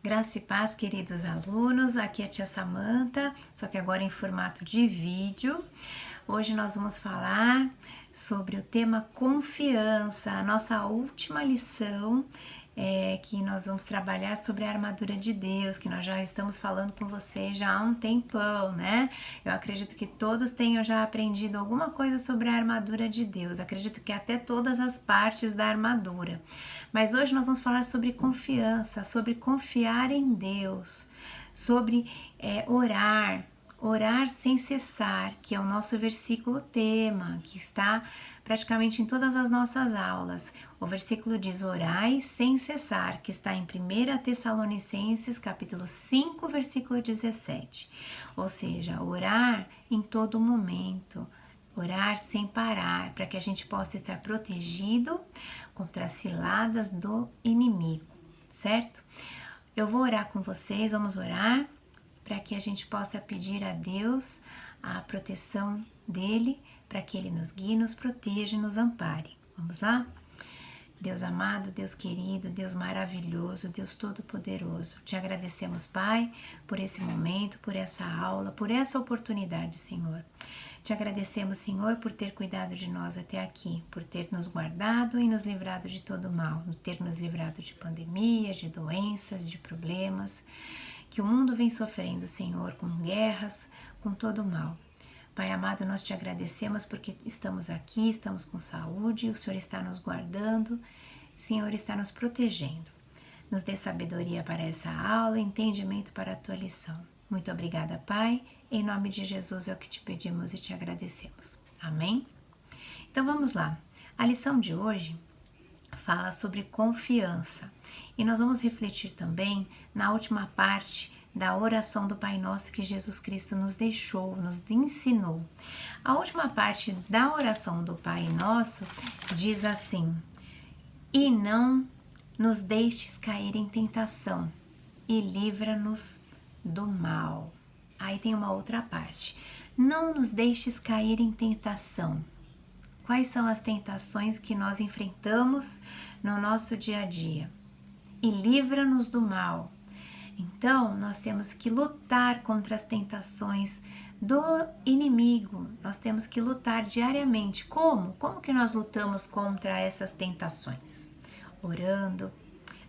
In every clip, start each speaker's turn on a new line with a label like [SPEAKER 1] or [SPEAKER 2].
[SPEAKER 1] Graça e paz, queridos alunos, aqui é a tia Samanta, só que agora em formato de vídeo. Hoje nós vamos falar sobre o tema confiança, a nossa última lição que nós vamos trabalhar sobre a armadura de Deus, que nós já estamos falando com vocês já há um tempão, né? Eu acredito que todos tenham já aprendido alguma coisa sobre a armadura de Deus, acredito que até todas as partes da armadura. Mas hoje nós vamos falar sobre confiança, sobre confiar em Deus, sobre orar sem cessar, que é o nosso versículo tema, que está praticamente em todas as nossas aulas. O versículo diz: orai sem cessar, que está em 1 Tessalonicenses, capítulo 5, versículo 17. Ou seja, orar em todo momento, orar sem parar, para que a gente possa estar protegido contra as ciladas do inimigo, certo? Eu vou orar com vocês, vamos orar, para que a gente possa pedir a Deus a proteção dele, para que ele nos guie, nos proteja e nos ampare. Vamos lá? Deus amado, Deus querido, Deus maravilhoso, Deus todo-poderoso, te agradecemos, Pai, por esse momento, por essa aula, por essa oportunidade, Senhor. Te agradecemos, Senhor, por ter cuidado de nós até aqui, por ter nos guardado e nos livrado de todo mal, por ter nos livrado de pandemias, de doenças, de problemas, que o mundo vem sofrendo, Senhor, com guerras, com todo o mal. Pai amado, nós te agradecemos porque estamos aqui, estamos com saúde, o Senhor está nos guardando, o Senhor está nos protegendo. Nos dê sabedoria para essa aula, entendimento para a tua lição. Muito obrigada, Pai. Em nome de Jesus é o que te pedimos e te agradecemos. Amém? Então vamos lá. A lição de hoje fala sobre confiança e nós vamos refletir também na última parte da oração do Pai Nosso que Jesus Cristo nos deixou, nos ensinou. A última parte da oração do Pai Nosso diz assim: e não nos deixes cair em tentação e livra-nos do mal. Aí tem uma outra parte: não nos deixes cair em tentação. Quais são as tentações que nós enfrentamos no nosso dia a dia? E livra-nos do mal. Então, nós temos que lutar contra as tentações do inimigo. Nós temos que lutar diariamente. Como? Como que nós lutamos contra essas tentações? Orando,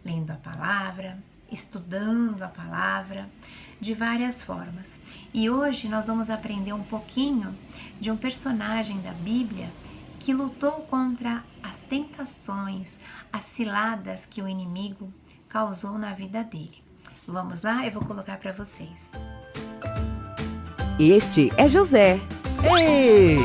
[SPEAKER 1] lendo a palavra, estudando a palavra, de várias formas. E hoje nós vamos aprender um pouquinho de um personagem da Bíblia que lutou contra as tentações, as ciladas que o inimigo causou na vida dele. Vamos lá? Eu vou colocar para vocês.
[SPEAKER 2] Este é José.
[SPEAKER 3] Ei!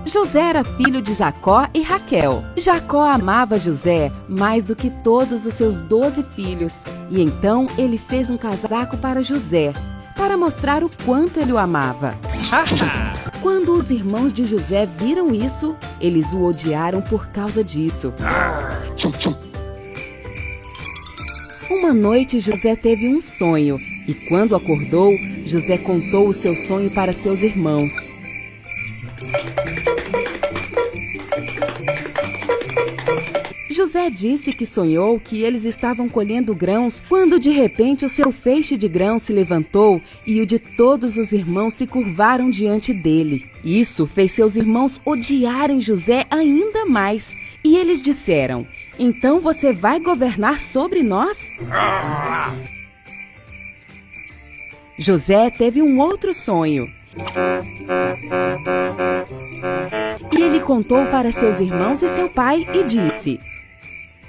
[SPEAKER 2] José era filho de Jacó e Raquel. Jacó amava José mais do que todos os seus 12 filhos. E então ele fez um casaco para José, para mostrar o quanto ele o amava. Quando os irmãos de José viram isso, eles o odiaram por causa disso. Uma noite José teve um sonho e quando acordou, José contou o seu sonho para seus irmãos. José disse que sonhou que eles estavam colhendo grãos quando de repente o seu feixe de grãos se levantou e o de todos os irmãos se curvaram diante dele. Isso fez seus irmãos odiarem José ainda mais. E eles disseram: então você vai governar sobre nós? José teve um outro sonho. E ele contou para seus irmãos e seu pai e disse: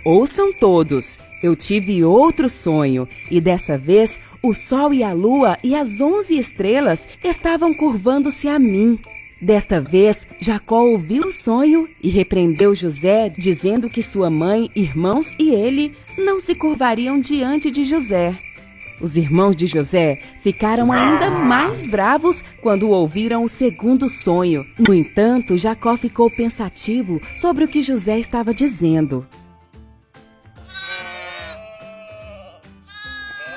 [SPEAKER 2] ouçam todos, eu tive outro sonho, e dessa vez o sol e a lua e as 11 estrelas estavam curvando-se a mim. Desta vez, Jacó ouviu o sonho e repreendeu José, dizendo que sua mãe, irmãos e ele não se curvariam diante de José. Os irmãos de José ficaram ainda mais bravos quando ouviram o segundo sonho. No entanto, Jacó ficou pensativo sobre o que José estava dizendo.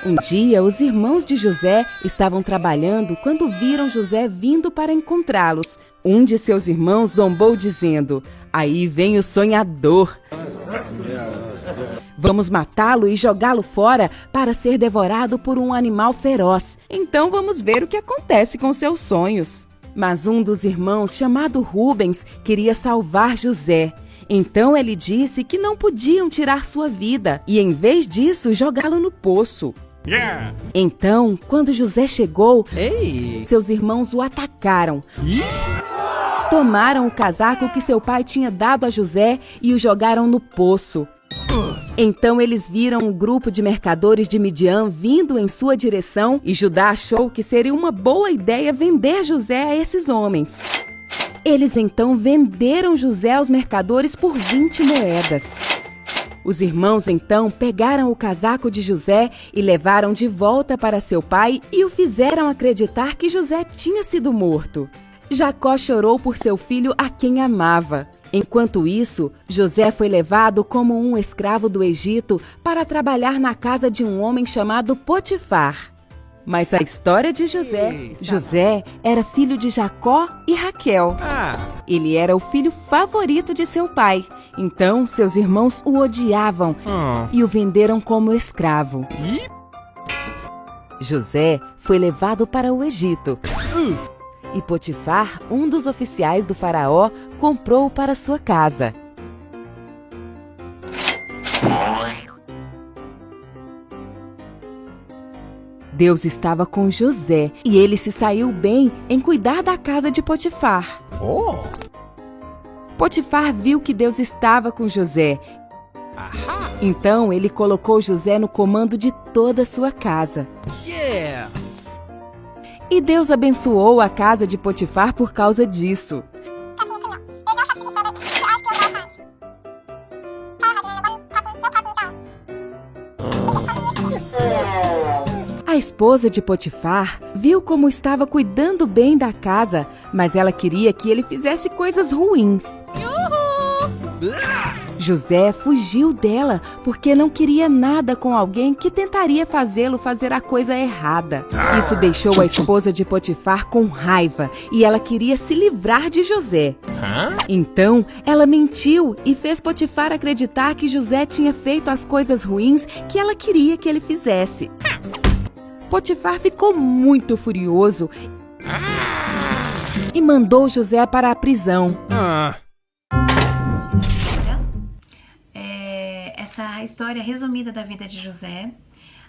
[SPEAKER 2] Um dia, os irmãos de José estavam trabalhando quando viram José vindo para encontrá-los. Um de seus irmãos zombou dizendo: aí vem o sonhador. Vamos matá-lo e jogá-lo fora para ser devorado por um animal feroz. Então vamos ver o que acontece com seus sonhos. Mas um dos irmãos, chamado Rubens, queria salvar José. Então ele disse que não podiam tirar sua vida e, em vez disso, jogá-lo no poço.
[SPEAKER 3] Yeah.
[SPEAKER 2] Então, quando José chegou,
[SPEAKER 3] Ei.
[SPEAKER 2] seus irmãos o atacaram. Tomaram o casaco que seu pai tinha dado a José e o jogaram no poço. Então eles viram um grupo de mercadores de Midian vindo em sua direção e Judá achou que seria uma boa ideia vender José a esses homens. Eles então venderam José aos mercadores por 20 moedas. Os irmãos então pegaram o casaco de José e levaram de volta para seu pai e o fizeram acreditar que José tinha sido morto. Jacó chorou por seu filho a quem amava. Enquanto isso, José foi levado como um escravo do Egito para trabalhar na casa de um homem chamado Potifar. Mas a história de José era filho de Jacó e Raquel. Ele era o filho favorito de seu pai. Então, seus irmãos o odiavam e o venderam como escravo. José foi levado para o Egito. E Potifar, um dos oficiais do faraó, comprou-o para sua casa. Deus estava com José e ele se saiu bem em cuidar da casa de Potifar. Potifar viu que Deus estava com José. Então ele colocou José no comando de toda a sua casa. E Deus abençoou a casa de Potifar por causa disso. A esposa de Potifar viu como estava cuidando bem da casa, mas ela queria que ele fizesse coisas ruins. José fugiu dela porque não queria nada com alguém que tentaria fazê-lo fazer a coisa errada. Isso deixou a esposa de Potifar com raiva e ela queria se livrar de José. Então, ela mentiu e fez Potifar acreditar que José tinha feito as coisas ruins que ela queria que ele fizesse. Potifar ficou muito furioso e mandou José para a prisão.
[SPEAKER 1] Essa história resumida da vida de José,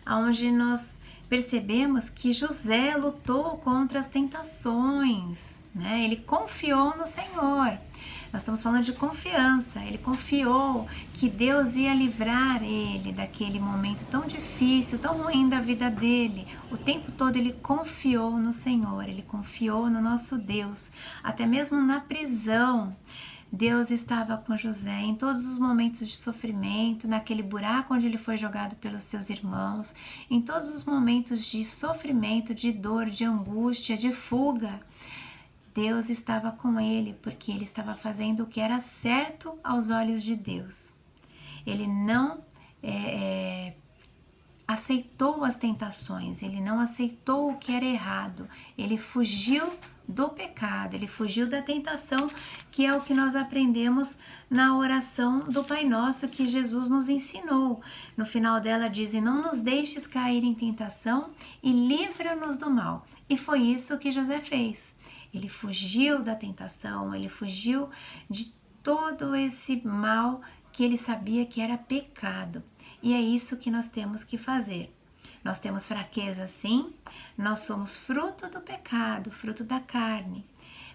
[SPEAKER 1] onde nós percebemos que José lutou contra as tentações, né? Ele confiou no Senhor. Nós estamos falando de confiança. Ele confiou que Deus ia livrar ele daquele momento tão difícil, tão ruim da vida dele. O tempo todo ele confiou no Senhor, ele confiou no nosso Deus, até mesmo na prisão. Deus estava com José em todos os momentos de sofrimento, naquele buraco onde ele foi jogado pelos seus irmãos, em todos os momentos de sofrimento, de dor, de angústia, de fuga. Deus estava com ele porque ele estava fazendo o que era certo aos olhos de Deus. Ele não aceitou as tentações, ele não aceitou o que era errado, ele fugiu do pecado, ele fugiu da tentação, que é o que nós aprendemos na oração do Pai Nosso que Jesus nos ensinou. No final dela diz: "E não nos deixes cair em tentação e livra-nos do mal". E foi isso que José fez. Ele fugiu da tentação, ele fugiu de todo esse mal que ele sabia que era pecado. E é isso que nós temos que fazer. Nós temos fraqueza, sim, nós somos fruto do pecado, fruto da carne.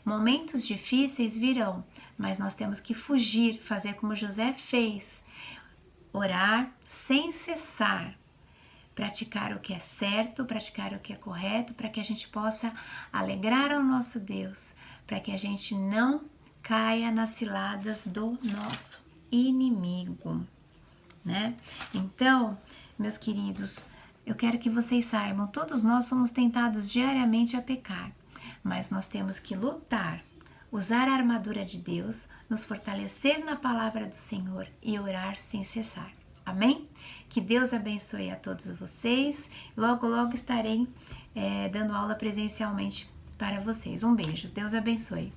[SPEAKER 1] Momentos difíceis virão, mas nós temos que fugir, fazer como José fez, orar sem cessar, praticar o que é certo, praticar o que é correto, para que a gente possa alegrar ao nosso Deus, para que a gente não caia nas ciladas do nosso inimigo, né? Então, meus queridos, eu quero que vocês saibam, todos nós somos tentados diariamente a pecar, mas nós temos que lutar, usar a armadura de Deus, nos fortalecer na palavra do Senhor e orar sem cessar. Amém? Que Deus abençoe a todos vocês. Logo, logo estarei dando aula presencialmente para vocês. Um beijo. Deus abençoe.